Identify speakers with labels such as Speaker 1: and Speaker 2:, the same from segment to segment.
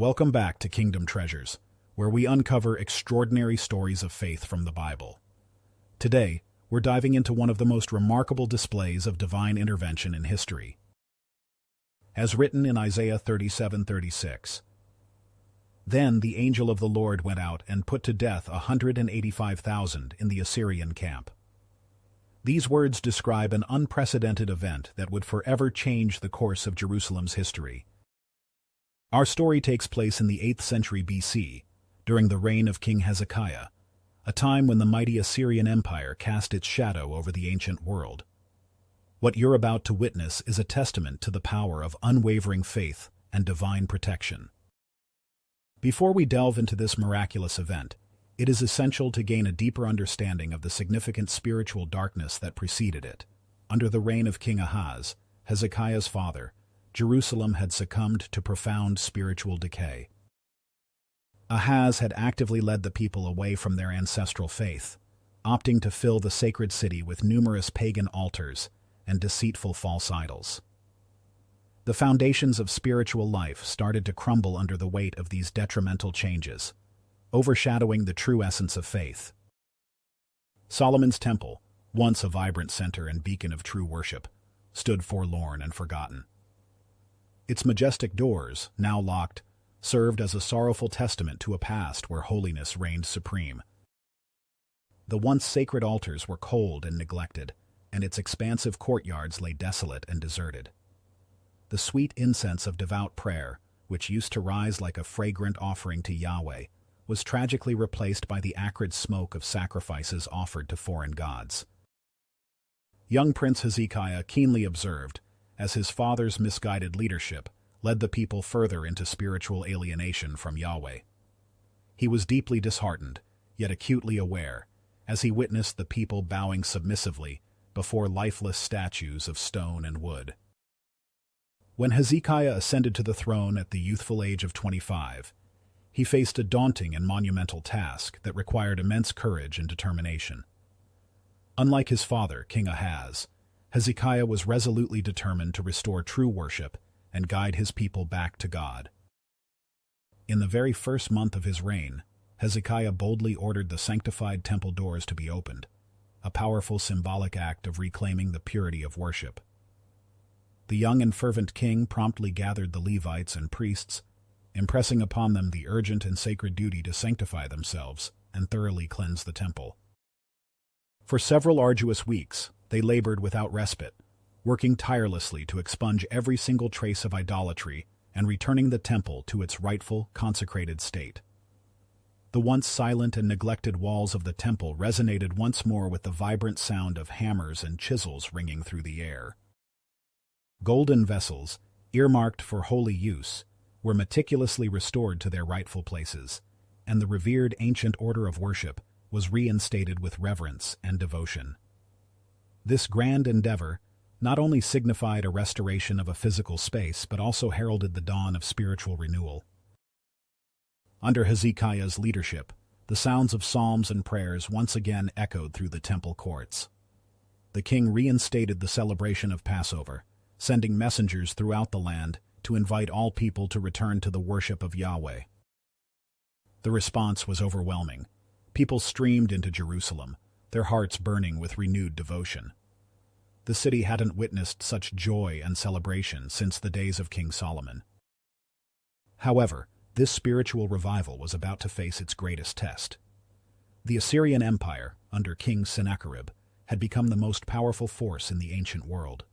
Speaker 1: Welcome back to Kingdom Treasures, where we uncover extraordinary stories of faith from the Bible. Today, we're diving into one of the most remarkable displays of divine intervention in history. As written in Isaiah 37:36, "Then the angel of the Lord went out and put to death 185,000 in the Assyrian camp." These words describe an unprecedented event that would forever change the course of Jerusalem's history. Our story takes place in the 8th century BC, during the reign of King Hezekiah, a time when the mighty Assyrian Empire cast its shadow over the ancient world. What you're about to witness is a testament to the power of unwavering faith and divine protection. Before we delve into this miraculous event, it is essential to gain a deeper understanding of the significant spiritual darkness that preceded it. Under the reign of King Ahaz, Hezekiah's father, Jerusalem had succumbed to profound spiritual decay. Ahaz had actively led the people away from their ancestral faith, opting to fill the sacred city with numerous pagan altars and deceitful false idols. The foundations of spiritual life started to crumble under the weight of these detrimental changes, overshadowing the true essence of faith. Solomon's Temple, once a vibrant center and beacon of true worship, stood forlorn and forgotten. Its majestic doors, now locked, served as a sorrowful testament to a past where holiness reigned supreme. The once sacred altars were cold and neglected, and its expansive courtyards lay desolate and deserted. The sweet incense of devout prayer, which used to rise like a fragrant offering to Yahweh, was tragically replaced by the acrid smoke of sacrifices offered to foreign gods. Young Prince Hezekiah keenly observed, as his father's misguided leadership led the people further into spiritual alienation from Yahweh. He was deeply disheartened, yet acutely aware, as he witnessed the people bowing submissively before lifeless statues of stone and wood. When Hezekiah ascended to the throne at the youthful age of 25, he faced a daunting and monumental task that required immense courage and determination. Unlike his father, King Ahaz, Hezekiah was resolutely determined to restore true worship and guide his people back to God. In the very first month of his reign, Hezekiah boldly ordered the sanctified temple doors to be opened, a powerful symbolic act of reclaiming the purity of worship. The young and fervent king promptly gathered the Levites and priests, impressing upon them the urgent and sacred duty to sanctify themselves and thoroughly cleanse the temple. For several arduous weeks, they labored without respite, working tirelessly to expunge every single trace of idolatry and returning the temple to its rightful, consecrated state. The once silent and neglected walls of the temple resonated once more with the vibrant sound of hammers and chisels ringing through the air. Golden vessels, earmarked for holy use, were meticulously restored to their rightful places, and the revered ancient order of worship was reinstated with reverence and devotion. This grand endeavor not only signified a restoration of a physical space but also heralded the dawn of spiritual renewal. Under Hezekiah's leadership, the sounds of psalms and prayers once again echoed through the temple courts. The king reinstated the celebration of Passover, sending messengers throughout the land to invite all people to return to the worship of Yahweh. The response was overwhelming. People streamed into Jerusalem, their hearts burning with renewed devotion. The city hadn't witnessed such joy and celebration since the days of King Solomon. However, this spiritual revival was about to face its greatest test. The Assyrian Empire, under King Sennacherib, had become the most powerful force in the ancient world.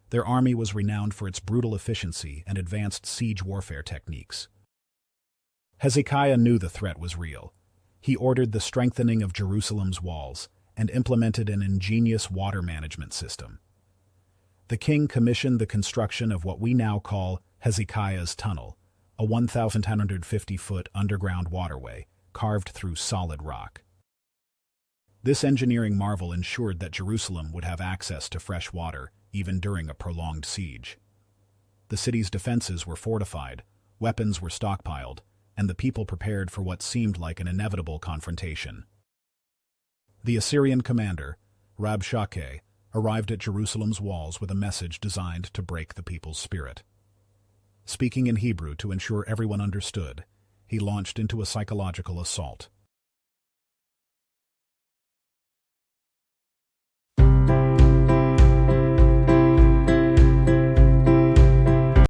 Speaker 1: Their army was renowned for its brutal efficiency and advanced siege warfare techniques. Hezekiah knew the threat was real. He ordered the strengthening of Jerusalem's walls and implemented an ingenious water management system. The king commissioned the construction of what we now call Hezekiah's Tunnel, a 1,150-foot underground waterway carved through solid rock. This engineering marvel ensured that Jerusalem would have access to fresh water even during a prolonged siege. The city's defenses were fortified, weapons were stockpiled, and the people prepared for what seemed like an inevitable confrontation. The Assyrian commander, Rabshakeh, arrived at Jerusalem's walls with a message designed to break the people's spirit. Speaking in Hebrew to ensure everyone understood, he launched into a psychological assault.